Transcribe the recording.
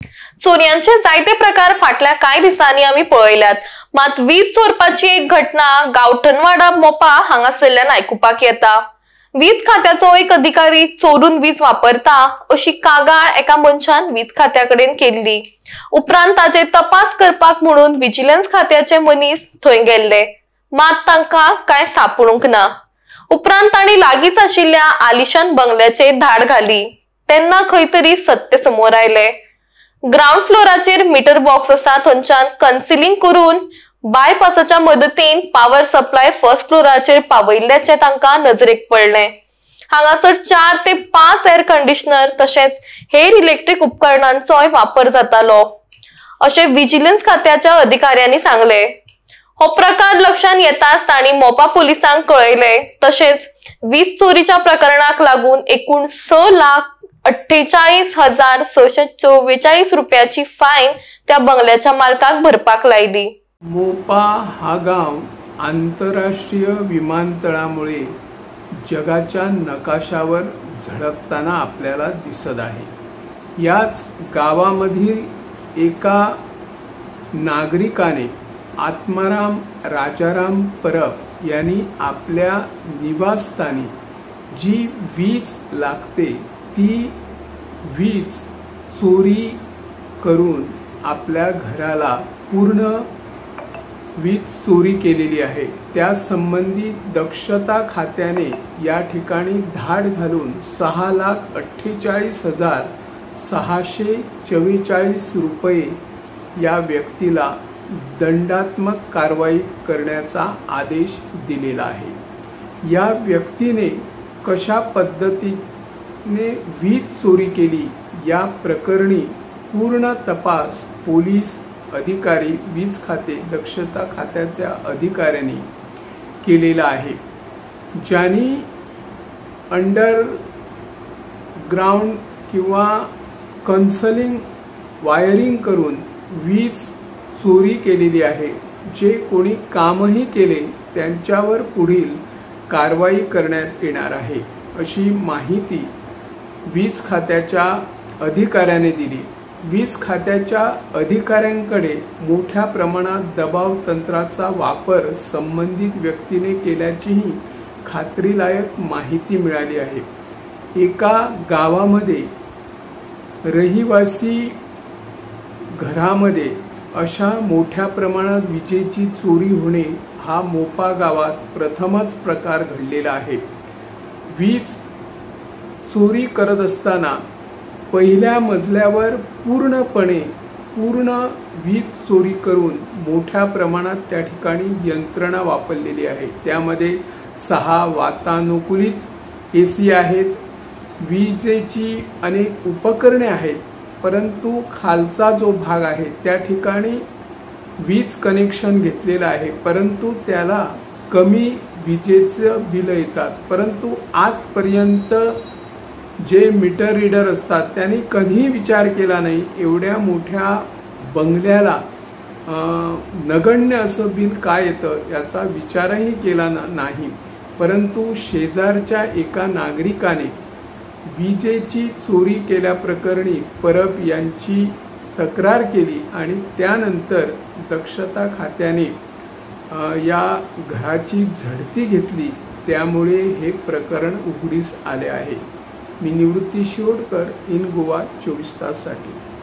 चोरयांचे जायते प्रकार फाटल्या कांय दिसांनी आमी पळयल्यात, मात वीज चोरपाची एक घटना गावठणवाडा मोपा हांगासरल्यान आयकुपाक येता। वीज खात्याचो एक अधिकारी चोरून वीज वापरता अशी कागाळ एका मनशान वीज खात्याकडेन केल्ली। उपरांत ताचे तपास करपाक म्हणून विजिलन्स खात्याचे मनीस थंय गेल्ले, मात तांकां कांय सापडूंक ना। उपरांत तांणी लागींच आशिल्ल्या आलिशान बंगल्याचेर धाड घाली, तेन्ना खंय तरी सत्य समोर आयले। ग्राउंड फ्लोराचेर मीटर बॉक्स आसा थंयच्यान कन्सिलिंग करून बायपासाच्या मदतीन पावर सप्लाय फर्स्ट फ्लोराचेर पावयल्ल्याचे तांकां नजरेक पडले। हांगासर 4 ते 5 एअर कंडिशनर तशेंच हेर इलेक्ट्रिक उपकरणांचोय वापर जातालो, अशें विजिलन्स खात्याच्या अधिकाऱ्यांनी सांगले। हो प्रकार लक्षात येताच तांणी मोपा पोलिसांक कळयले, तशेंच वीज चोरीच्या प्रकरणाक लागून एकूण 6,48,644 रुपयाची फायन त्या बंगल्याच्या मालकाक भरपाक लायली। मोपा हा गाव आंतरराष्ट्रीय विमानतळामुळे जगाच्या नकाशावर झळकताना आपल्याला दिसत आहे। याच गावामधील एका नागरिकाने आत्माराम राजाराम परब यांनी आपल्या निवासस्थानी जी वीज लागते ती वीज चोरी करून आपल्या घराला पूर्ण वीज चोरी केलेली आहे। त्या संबंधित दक्षता खात्याने या ठिकाणी धाड घालून 6,48,644 रुपये या व्यक्तीला दंडात्मक कारवाई करण्याचा आदेश दिलेला आहे। या व्यक्तीने कशा पद्धतीने वीज चोरी केली या प्रकरणी पूर्ण तपास पोलीस अधिकारी, वीज खाते, दक्षता खात्याच्या अधिकाऱ्यांनी केलेला आहे। ज्यांनी अंडरग्राउंड किंवा कन्सलिंग वायरिंग करून वीज चोरी केलेली आहे, जे कोणी कामही केले त्यांच्यावर पुढील कारवाई करण्यात येणार आहे, अशी माहिती वीज खात्याच्या अधिकाऱ्याने दिली। वीज खात्याच्या अधिकाऱ्यांकडे मोठ्या प्रमाणात दबाव तंत्राचा वापर संबंधित व्यक्तीने केल्याचीही खात्रीलायक माहिती मिळाली आहे। एका गावामध्ये रहिवासी घरामध्ये अशा मोठ्या प्रमाणात विजेची चोरी होणे हा मोपा गावात प्रथमच प्रकार घडलेला आहे। वीज चोरी करत असताना पहिल्या मजल्यावर पूर्ण वीज चोरी करून मोठ्या प्रमाणात त्या ठिकाणी यंत्रणा वापरलेली आहे। त्यामध्ये 6 वातानुकूलित एसी आहेत, विजेची अनेक उपकरणे आहेत, परंतु खालचा जो भाग आहे त्या ठिकाणी वीज कनेक्शन घेतलेलं आहे, परंतु त्याला कमी विजेचं बिल येतात। परंतु आजपर्यंत जे मीटर रीडर असतात त्यांनी कधीही विचार केला नाही एवढ्या मोठ्या बंगल्याला नगण्य असं बिल काय येतं याचा विचारही केला नाही। परंतु शेजारच्या एका नागरिकाने विजेची चोरी केल्याप्रकरणी परब यांची तक्रार केली आणि त्यानंतर दक्षता खात्याने या घराची झडती घेतली, त्यामुळे हे प्रकरण उघडीस आले आहे। मी निवृत्ती शिरोडकर, इन गोवा 24 तास साठी।